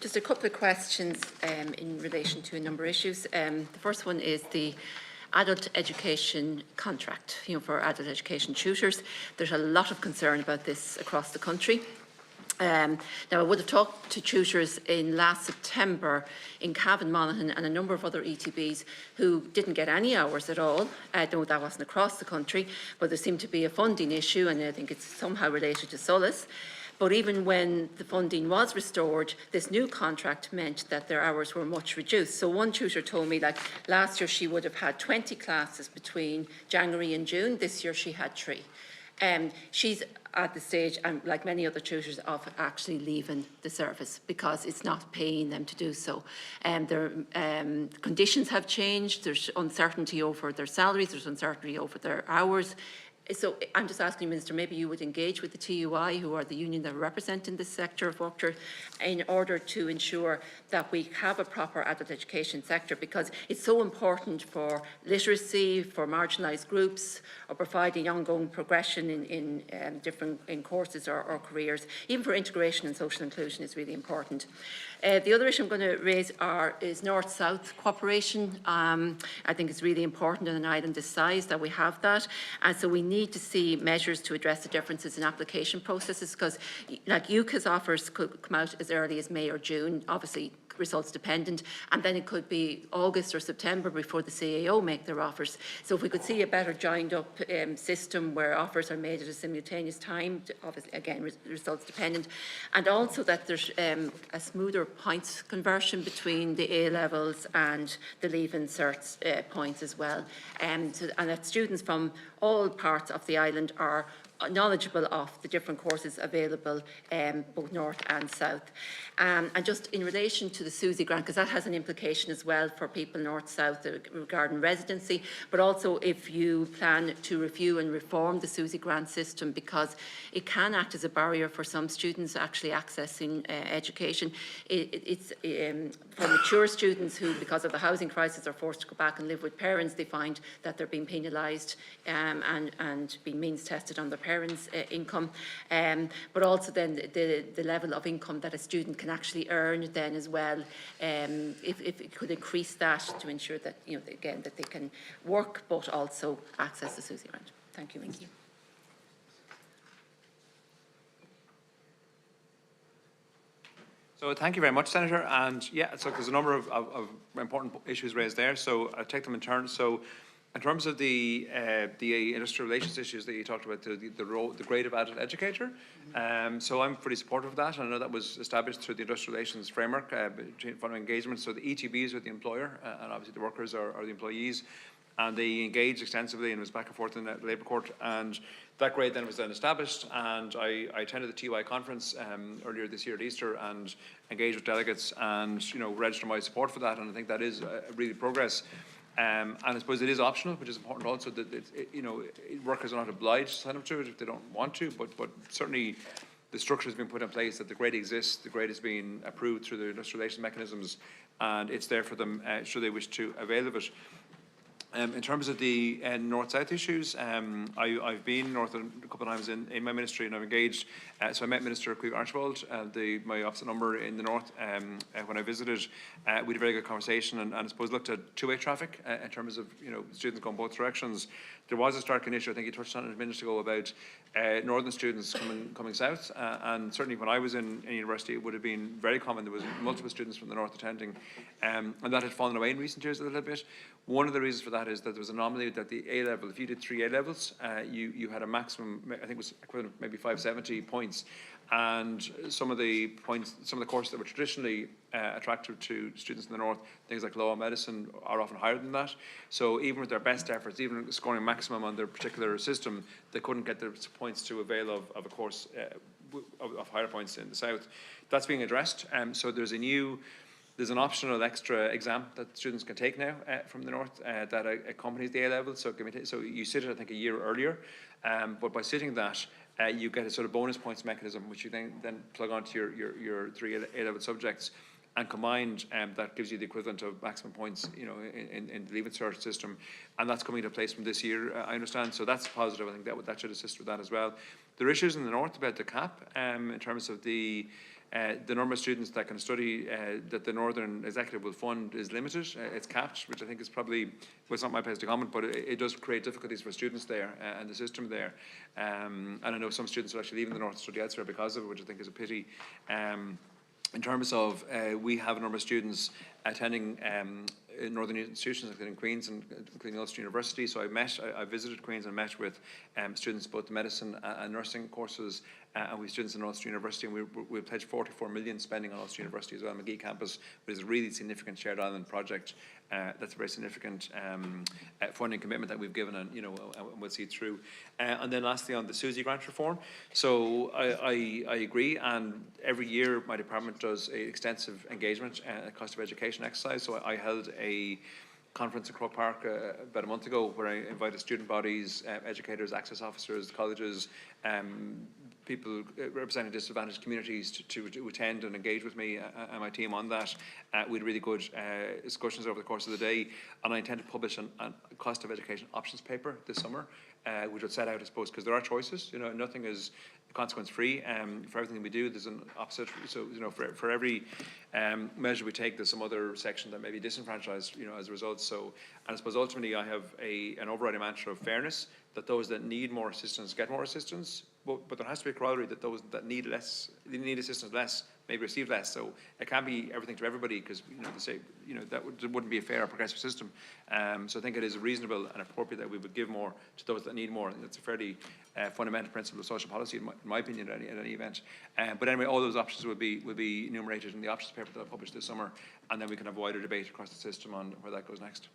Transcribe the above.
Just a couple of questions in relation to a number of issues. The first one is the adult education contract, for adult education tutors. There's a lot of concern about this across the country. Now, I would have talked to tutors in last September in Cavan, Monaghan and a number of other ETBs who didn't get any hours at all. I know that wasn't across the country, but there seemed to be a funding issue, and I think it's somehow related to SOLAS. But even when the funding was restored, this new contract meant that their hours were much reduced. So one tutor told me that last year she would have had 20 classes between January and June. This year she had 3. She's at the stage, and like many other tutors, of actually leaving the service because it's not paying them to do so. Their conditions have changed. There's uncertainty over their salaries. There's uncertainty over their hours. So I'm just asking, Minister, maybe you would engage with the TUI, who are the union that are representing this sector of work, in order to ensure that we have a proper adult education sector, because it's so important for literacy, for marginalised groups, or providing ongoing progression in different courses or careers. Even for integration and social inclusion is really important. The other issue I'm going to raise is North-South cooperation. I think it's really important on an island this size that we have that, and so we need to see measures to address the differences in application processes, because like UCAS offers could come out as early as May or June, obviously results dependent, and then it could be August or September before the CAO make their offers. So if we could see a better joined up system where offers are made at a simultaneous time, obviously again results dependent, and also that there's a smoother points conversion between the A levels and the Leaving Certs points as well, and that students from all parts of the island are knowledgeable of the different courses available both north and south. And just in relation to the SUSI grant, because that has an implication as well for people north-south regarding residency, but also if you plan to review and reform the SUSI grant system, because it can act as a barrier for some students actually accessing education. It's for mature students who, because of the housing crisis, are forced to go back and live with parents, they find that they're being penalised and being means tested on their parents' income, but also then the level of income that a student can actually earn then as well, if it could increase that to ensure that, again, that they can work but also access the SUSI grant. Thank you. Thank you. So thank you very much, Senator. And yeah, so there's a number of important issues raised there. So I'll take them in turn. So in terms of the industrial relations issues that you talked about, the grade of adult educator, so I'm pretty supportive of that. I know that was established through the industrial relations framework following engagement. So the ETBs are the employer, and obviously the workers are the employees, and they engaged extensively and was back and forth in the Labour Court. And that grade then was established, and I attended the TUI conference earlier this year at Easter and engaged with delegates and registered my support for that, and I think that is really progress. And I suppose it is optional, which is important also, that workers are not obliged to sign up to it if they don't want to, but certainly the structure has been put in place that the grade exists, the grade is being approved through the industrial relations mechanisms, and it's there for them should they wish to avail of it. In terms of the north-south issues, I've been north a couple of times in my ministry, and I've engaged. So I met Minister Caoimhe Archibald, my opposite number in the north, when I visited. We had a very good conversation, and I suppose looked at two-way traffic in terms of students going both directions. There was a striking issue, I think you touched on it a minute ago, about northern students coming south, and certainly when I was in university, it would have been very common. There was multiple students from the north attending, and that had fallen away in recent years a little bit. One of the reasons for that is that there was an anomaly that the A level, if you did 3 A levels, you had a maximum, I think it was equivalent maybe 570 points, and some of the courses that were traditionally attractive to students in the north, things like law and medicine, are often higher than that. So even with their best efforts, even scoring maximum on their particular system, they couldn't get the points to avail of a course of higher points in the south. That's being addressed. So there's an optional extra exam that students can take now from the north that accompanies the A level. So you sit it, I think, a year earlier, but by sitting that, you get a sort of bonus points mechanism, which you then plug onto your 3 A level subjects, and combined, that gives you the equivalent of maximum points, in the Leaving Cert system, and that's coming into place from this year, I understand. So that's positive. I think that should assist with that as well. There are issues in the north about the cap, in terms of the The number of students that can study that the Northern Executive will fund is limited. It's capped, which I think is probably, well, it's not my place to comment, but it does create difficulties for students there and the system there. And I know some students are actually leaving the North to study elsewhere because of it, which I think is a pity. In terms of, we have a number of students attending in Northern institutions, including Queen's and including Ulster University. So I visited Queen's and met with students both the medicine and nursing courses, and we have students in Ulster University, and we pledged 44 million spending on Ulster University as well, Magee campus, which is a really significant shared island project. That's a very significant funding commitment that we've given, and we'll see it through. And then lastly, on the SUSI grant reform. So I agree, and every year my department does an extensive engagement cost of education exercise. So I held a conference in Croke Park about a month ago, where I invited student bodies, educators, access officers, colleges, people representing disadvantaged communities to attend and engage with me and my team on that. We had really good discussions over the course of the day, and I intend to publish a cost of education options paper this summer, which would set out, I suppose, because there are choices. Nothing is consequence free. For everything we do, there's an opposite. So for every measure we take, there's some other section that may be disenfranchised, as a result. So, and I suppose ultimately I have an overriding mantra of fairness, that those that need more assistance get more assistance, but there has to be a corollary that those that need assistance less maybe receive less. So it can't be everything to everybody, because they say that wouldn't be a fair or progressive system. So I think it is reasonable and appropriate that we would give more to those that need more, and it's a fairly fundamental principle of social policy, in my opinion, in any event. But anyway, all those options will be enumerated in the options paper that I'll publish this summer, and then we can have a wider debate across the system on where that goes next.